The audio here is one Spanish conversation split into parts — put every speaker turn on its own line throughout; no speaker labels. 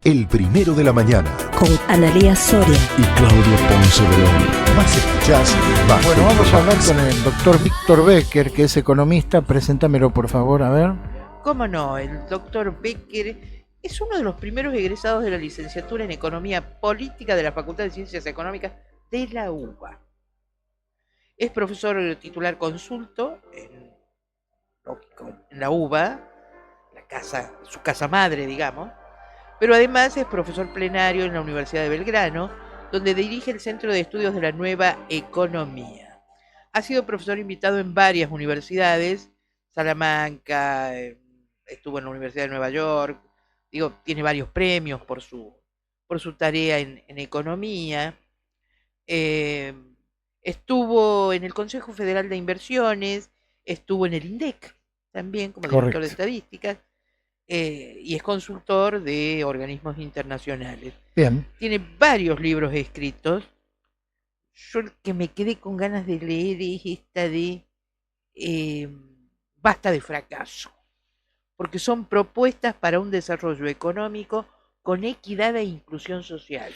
El primero de la mañana.
Con Analía Soria
y Claudio Ponce de León. Más escuchás, más.
Bueno, vamos a hablar con el doctor Víctor Becker, que es economista. Preséntamelo, por favor, a ver.
¿Cómo no? El doctor Becker es uno de los primeros egresados de la licenciatura en Economía Política de la Facultad de Ciencias Económicas de la UBA. Es profesor titular consulto en la UBA, su casa madre, digamos, pero además es profesor plenario en la Universidad de Belgrano, donde dirige el Centro de Estudios de la Nueva Economía. Ha sido profesor invitado en varias universidades, Salamanca, estuvo en la Universidad de Nueva York, tiene varios premios por su tarea en economía. Estuvo en el Consejo Federal de Inversiones, estuvo en el INDEC también como director de estadísticas, y es consultor de organismos internacionales.
Bien.
Tiene varios libros escritos. Yo el que me quedé con ganas de leer es esta de Basta de fracaso, porque son propuestas para un desarrollo económico con equidad e inclusión social.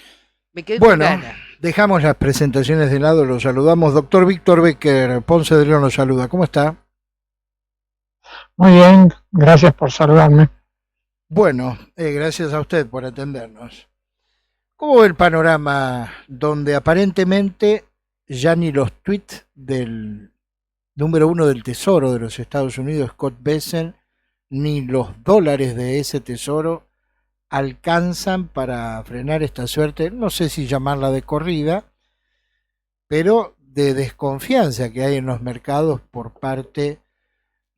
Me quedé con ganas.
Dejamos las presentaciones de lado, lo saludamos. Doctor Víctor Becker, Ponce de León lo saluda. ¿Cómo está?
Muy bien, gracias por saludarme.
Bueno, gracias a usted por atendernos. ¿Cómo ve el panorama donde aparentemente ya ni los tweets del número uno del Tesoro de los Estados Unidos, Scott Bessent, ni los dólares de ese tesoro alcanzan para frenar esta suerte, no sé si llamarla de corrida, pero de desconfianza que hay en los mercados por parte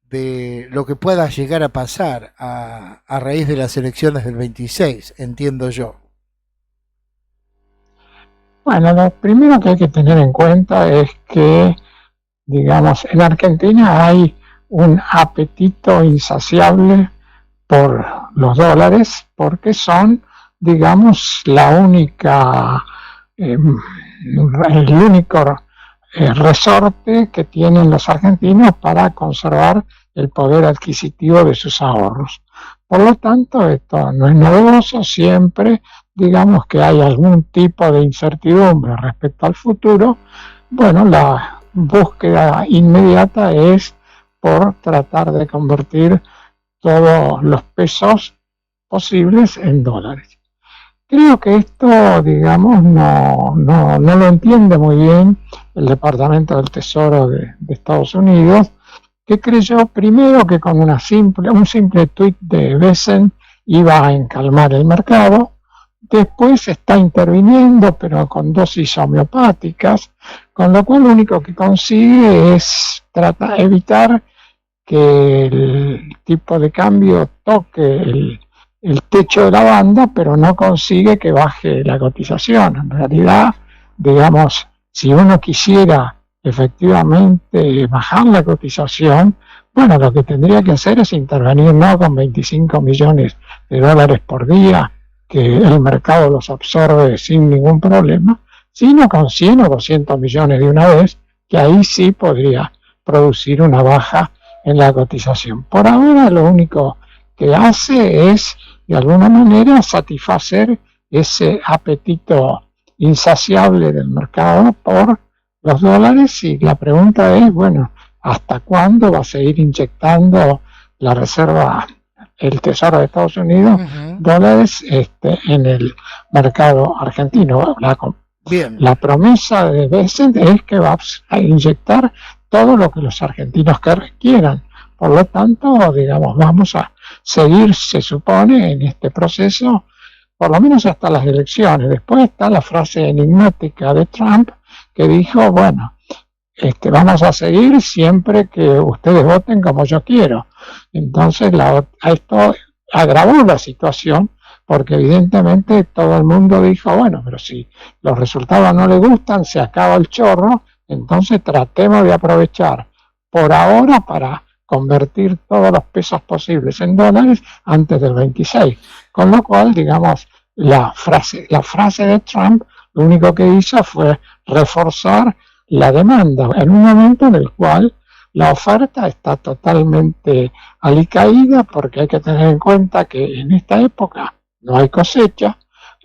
de lo que pueda llegar a pasar a raíz de las elecciones del 26, entiendo yo?
Bueno, lo primero que hay que tener en cuenta es que, digamos, en Argentina hay un apetito insaciable por los dólares, porque son, digamos, el único resorte que tienen los argentinos para conservar el poder adquisitivo de sus ahorros. Por lo tanto, esto no es novedoso, siempre, digamos, que hay algún tipo de incertidumbre respecto al futuro. Bueno, la búsqueda inmediata es por tratar de convertir todos los pesos posibles en dólares. Creo que esto, digamos, no lo entiende muy bien el Departamento del Tesoro de Estados Unidos, que creyó primero que con un simple tuit de Bessent iba a encalmar el mercado. Después está interviniendo, pero con dosis homeopáticas, con lo cual lo único que consigue es evitar que el tipo de cambio toque el techo de la banda, pero no consigue que baje la cotización. En realidad, digamos, si uno quisiera efectivamente bajar la cotización, bueno, lo que tendría que hacer es intervenir no con 25 millones de dólares por día, que el mercado los absorbe sin ningún problema, sino con 100 o 200 millones de una vez, que ahí sí podría producir una baja en la cotización. Por ahora lo único que hace es, de alguna manera, satisfacer ese apetito insaciable del mercado por los dólares, y la pregunta es, bueno, ¿hasta cuándo va a seguir inyectando la reserva, el Tesoro de Estados Unidos, dólares en el mercado argentino? La promesa de Bessent es que va a inyectar todo lo que los argentinos quieran. Por lo tanto, digamos, vamos a seguir, se supone, en este proceso, por lo menos hasta las elecciones. Después está la frase enigmática de Trump, que dijo, bueno, vamos a seguir siempre que ustedes voten como yo quiero. Entonces, esto agravó la situación, porque evidentemente todo el mundo dijo, bueno, pero si los resultados no le gustan, se acaba el chorro, entonces tratemos de aprovechar por ahora para convertir todos los pesos posibles en dólares antes del 26. Con lo cual, digamos, la frase de Trump lo único que hizo fue reforzar la demanda en un momento en el cual la oferta está totalmente alicaída, porque hay que tener en cuenta que en esta época no hay cosecha.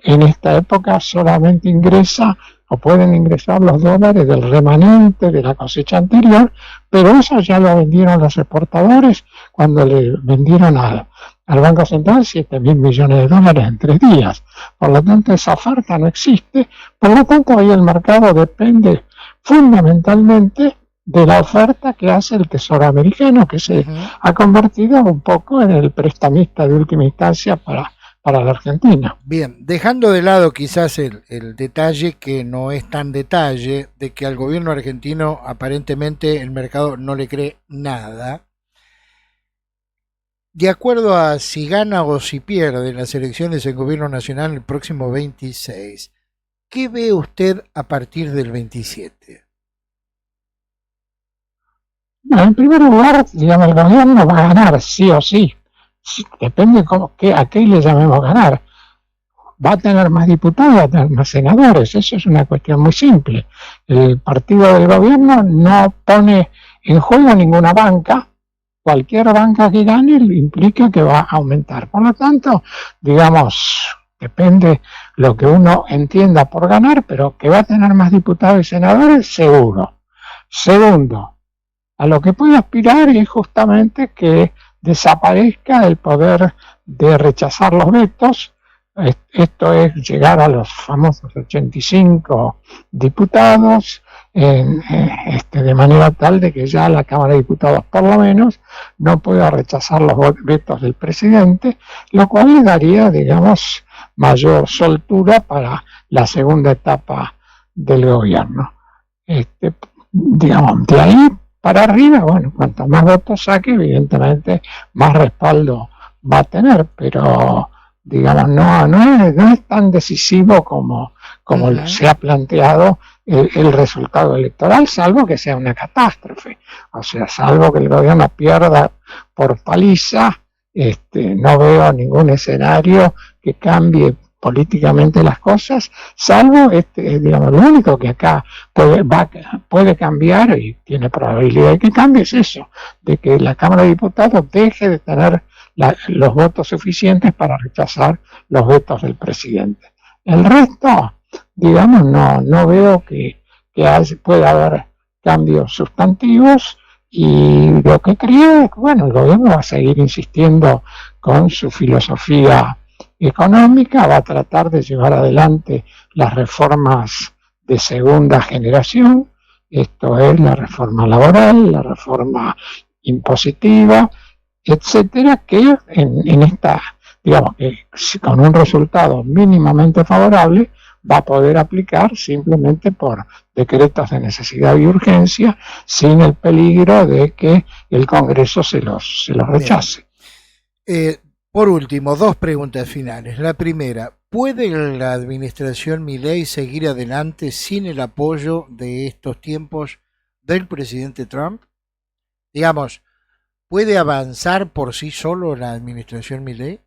En esta época solamente ingresa o pueden ingresar los dólares del remanente de la cosecha anterior, pero eso ya lo vendieron los exportadores cuando le vendieron al Banco Central 7.000 millones de dólares en 3 días. Por lo tanto, esa oferta no existe. Por lo tanto, hoy el mercado depende fundamentalmente de la oferta que hace el Tesoro americano, que se ha convertido un poco en el prestamista de última instancia para la Argentina.
Bien, dejando de lado quizás el detalle que no es tan detalle de que al gobierno argentino aparentemente el mercado no le cree nada. De acuerdo a si gana o si pierde las elecciones en gobierno nacional el próximo 26, ¿qué ve usted a partir del 27?
Bueno, en primer lugar, digamos, el gobierno va a ganar sí o sí. Depende a qué le llamemos ganar. Va a tener más diputados, va a tener más senadores. Eso es una cuestión muy simple. El partido del gobierno no pone en juego ninguna banca. Cualquier banca que gane implica que va a aumentar. Por lo tanto, digamos, depende lo que uno entienda por ganar, pero que va a tener más diputados y senadores, seguro. Segundo, a lo que puede aspirar es justamente que desaparezca el poder de rechazar los vetos. Esto es llegar a los famosos 85 diputados de manera tal de que ya la Cámara de Diputados por lo menos no pueda rechazar los vetos del presidente, lo cual le daría, digamos, mayor soltura para la segunda etapa del gobierno. Digamos, de ahí para arriba, bueno, cuanto más votos saque, evidentemente más respaldo va a tener, pero digamos, no es tan decisivo como se ha planteado el resultado electoral, salvo que sea una catástrofe. O sea, salvo que el gobierno pierda por paliza, no veo ningún escenario que cambie políticamente las cosas, salvo, digamos, lo único que acá puede cambiar, y tiene probabilidad de que cambie, es eso, de que la Cámara de Diputados deje de tener los votos suficientes para rechazar los vetos del presidente. El resto, digamos, no veo que pueda haber cambios sustantivos, y lo que creo es que, bueno, el gobierno va a seguir insistiendo con su filosofía económica, va a tratar de llevar adelante las reformas de segunda generación, esto es la reforma laboral, la reforma impositiva, etcétera, que en esta, digamos, que con un resultado mínimamente favorable va a poder aplicar simplemente por decretos de necesidad y urgencia, sin el peligro de que el Congreso se los rechace.
Por último, 2 preguntas finales. La primera, ¿puede la administración Milei seguir adelante sin el apoyo de estos tiempos del presidente Trump? Digamos, ¿puede avanzar por sí solo la administración Milei?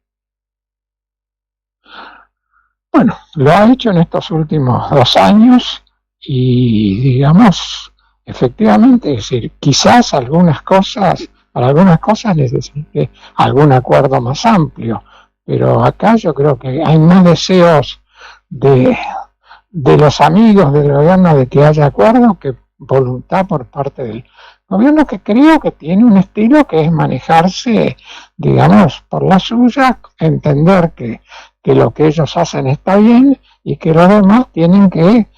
Bueno, lo ha hecho en estos últimos 2 años y, digamos, efectivamente, es decir, quizás para algunas cosas necesite algún acuerdo más amplio, pero acá yo creo que hay más deseos de los amigos del gobierno de que haya acuerdo que voluntad por parte del gobierno, que creo que tiene un estilo que es manejarse, digamos, por la suya, entender que lo que ellos hacen está bien y que los demás tienen que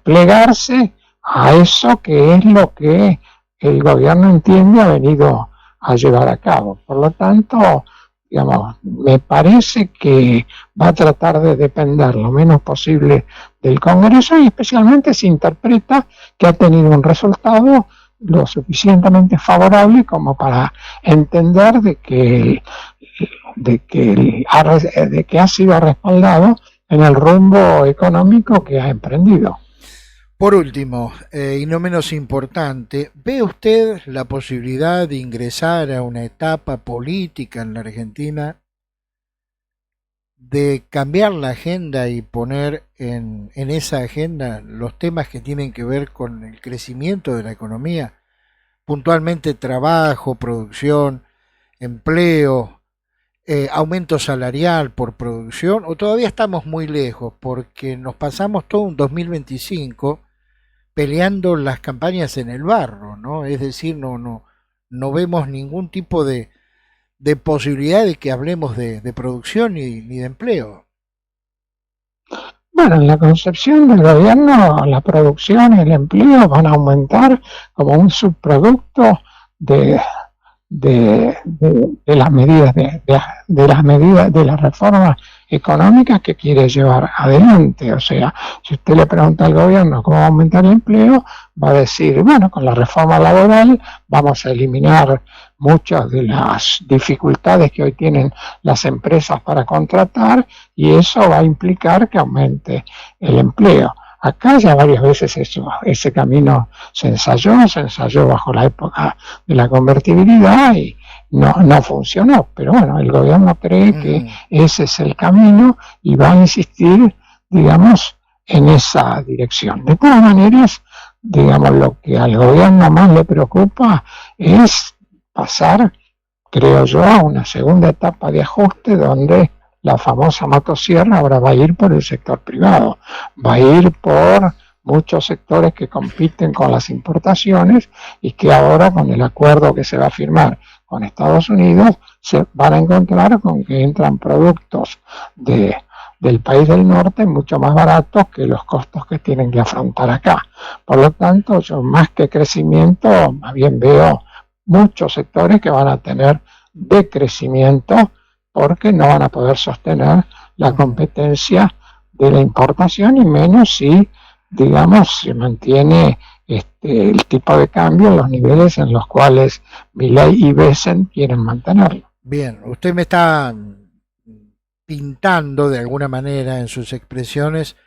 plegarse a eso que es lo que el gobierno entiende ha venido a llevar a cabo. Por lo tanto, digamos, me parece que va a tratar de depender lo menos posible del Congreso, y especialmente se interpreta que ha tenido un resultado lo suficientemente favorable como para entender de que ha sido respaldado en el rumbo económico que ha emprendido.
Por último, y no menos importante, ¿ve usted la posibilidad de ingresar a una etapa política en la Argentina, de cambiar la agenda y poner en esa agenda los temas que tienen que ver con el crecimiento de la economía, puntualmente trabajo, producción, empleo, aumento salarial por producción, o todavía estamos muy lejos, porque nos pasamos todo un 2025 peleando las campañas en el barro, ¿no? Es decir, no vemos ningún tipo de posibilidad de que hablemos de producción ni de empleo.
Bueno, en la concepción del gobierno, la producción y el empleo van a aumentar como un subproducto de, de las medidas de las medidas de las reformas económicas que quiere llevar adelante. O sea, si usted le pregunta al gobierno cómo va a aumentar el empleo, va a decir, bueno, con la reforma laboral vamos a eliminar muchas de las dificultades que hoy tienen las empresas para contratar y eso va a implicar que aumente el empleo. Acá ya varias veces ese camino se ensayó bajo la época de la convertibilidad y no funcionó. Pero bueno, el gobierno cree que ese es el camino y va a insistir, digamos, en esa dirección. De todas maneras, digamos, lo que al gobierno más le preocupa es pasar, creo yo, a una segunda etapa de ajuste donde la famosa motosierra ahora va a ir por el sector privado, va a ir por muchos sectores que compiten con las importaciones y que ahora con el acuerdo que se va a firmar con Estados Unidos se van a encontrar con que entran productos del país del norte mucho más baratos que los costos que tienen que afrontar acá. Por lo tanto, yo más que crecimiento, más bien veo muchos sectores que van a tener decrecimiento porque no van a poder sostener la competencia de la importación y menos si, digamos, se mantiene el tipo de cambio en los niveles en los cuales Milei y Besen quieren mantenerlo.
Bien, usted me está pintando de alguna manera en sus expresiones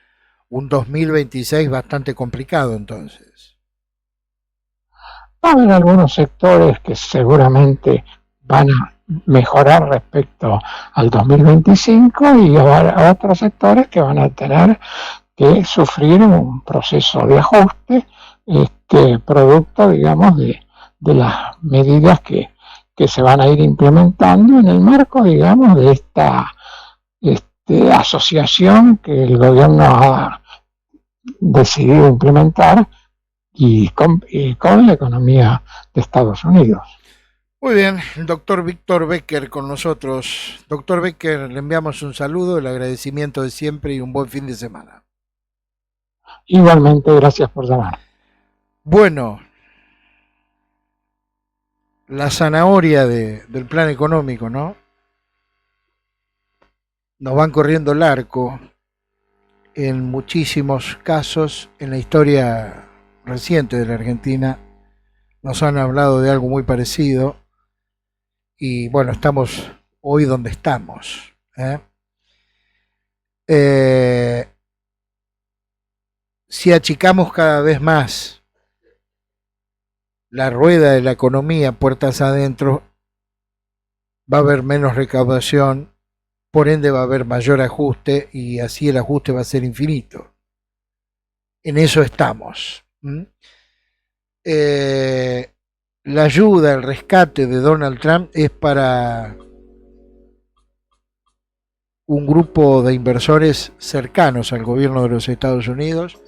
un 2026 bastante complicado entonces.
Va a haber algunos sectores que seguramente van a mejorar respecto al 2025 y a otros sectores que van a tener que sufrir un proceso de ajuste, producto, digamos, de las medidas que se van a ir implementando en el marco, digamos, de esta asociación que el gobierno ha decidido implementar y con la economía de Estados Unidos.
Muy bien, el doctor Víctor Becker con nosotros. Doctor Becker, le enviamos un saludo, el agradecimiento de siempre y un buen fin de semana.
Igualmente, gracias por llamar.
Bueno, la zanahoria del plan económico, ¿no? Nos van corriendo el arco en muchísimos casos en la historia reciente de la Argentina. Nos han hablado de algo muy parecido. Y bueno, estamos hoy donde estamos. Si achicamos cada vez más la rueda de la economía puertas adentro, va a haber menos recaudación, por ende va a haber mayor ajuste y así el ajuste va a ser infinito. En eso estamos. La ayuda, el rescate de Donald Trump es para un grupo de inversores cercanos al gobierno de los Estados Unidos.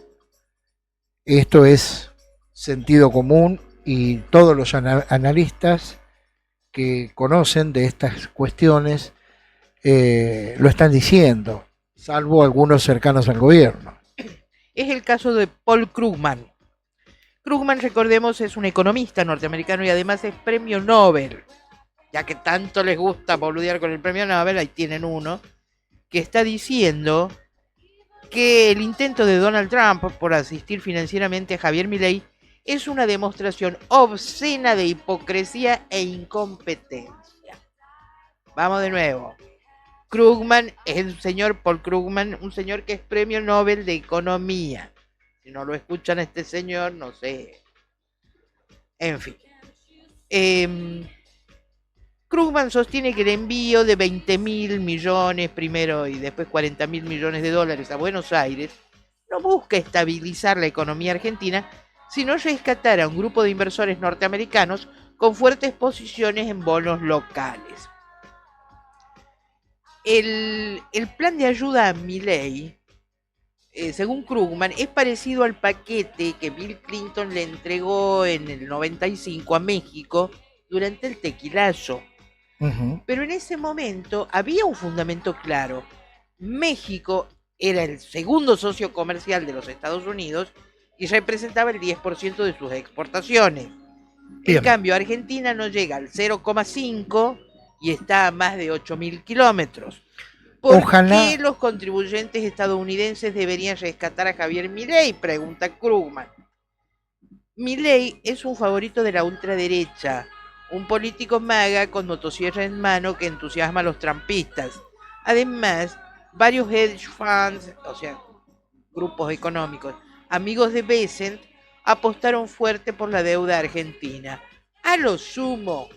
Esto es sentido común y todos los analistas que conocen de estas cuestiones lo están diciendo, salvo algunos cercanos al gobierno.
Es el caso de Paul Krugman. Krugman, recordemos, es un economista norteamericano y además es premio Nobel. Ya que tanto les gusta boludear con el premio Nobel, ahí tienen uno, que está diciendo que el intento de Donald Trump por asistir financieramente a Javier Milei es una demostración obscena de hipocresía e incompetencia. Vamos de nuevo. Krugman es el señor Paul Krugman, un señor que es premio Nobel de Economía. Si no lo escuchan a este señor, no sé. En fin. Krugman sostiene que el envío de 20.000 millones primero y después 40.000 millones de dólares a Buenos Aires no busca estabilizar la economía argentina, sino rescatar a un grupo de inversores norteamericanos con fuertes posiciones en bonos locales. El plan de ayuda a Milei, según Krugman, es parecido al paquete que Bill Clinton le entregó en el 95 a México durante el tequilazo.
Ujú.
Pero en ese momento había un fundamento claro. México era el segundo socio comercial de los Estados Unidos y representaba el 10% de sus exportaciones.
Bien.
En cambio, Argentina no llega al 0,5 y está a más de 8.000 kilómetros. ¿Por
Ojalá-
qué los contribuyentes estadounidenses deberían rescatar a Javier Milei? Pregunta Krugman. Milei es un favorito de la ultraderecha, un político maga con motosierra en mano que entusiasma a los trampistas. Además, varios hedge funds, o sea, grupos económicos, amigos de Bessent, apostaron fuerte por la deuda argentina. A lo sumo,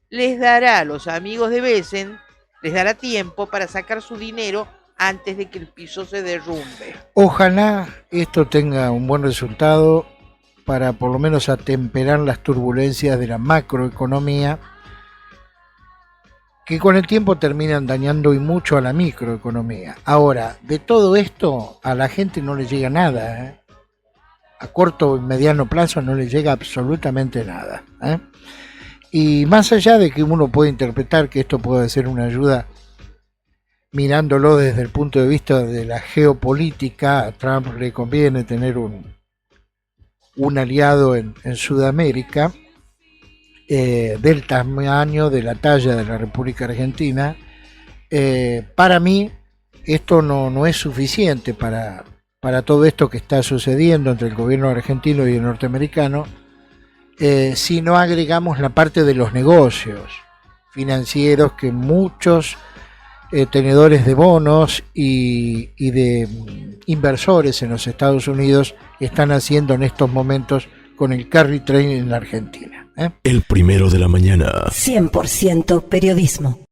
les dará a los amigos de Bessent, les dará tiempo para sacar su dinero antes de que el piso se derrumbe.
Ojalá esto tenga un buen resultado para por lo menos atemperar las turbulencias de la macroeconomía, que con el tiempo terminan dañando y mucho a la microeconomía. Ahora, de todo esto a la gente no le llega nada, ¿eh? A corto y mediano plazo no le llega absolutamente nada, ¿eh? Y más allá de que uno puede interpretar que esto puede ser una ayuda mirándolo desde el punto de vista de la geopolítica, a Trump le conviene tener un aliado en Sudamérica, del tamaño, de la talla de la República Argentina. Para mí esto no es suficiente para todo esto que está sucediendo entre el gobierno argentino y el norteamericano, si no agregamos la parte de los negocios financieros que muchos tenedores de bonos y de inversores en los Estados Unidos están haciendo en estos momentos con el carry trade en la Argentina.
El primero de la mañana.
100% periodismo.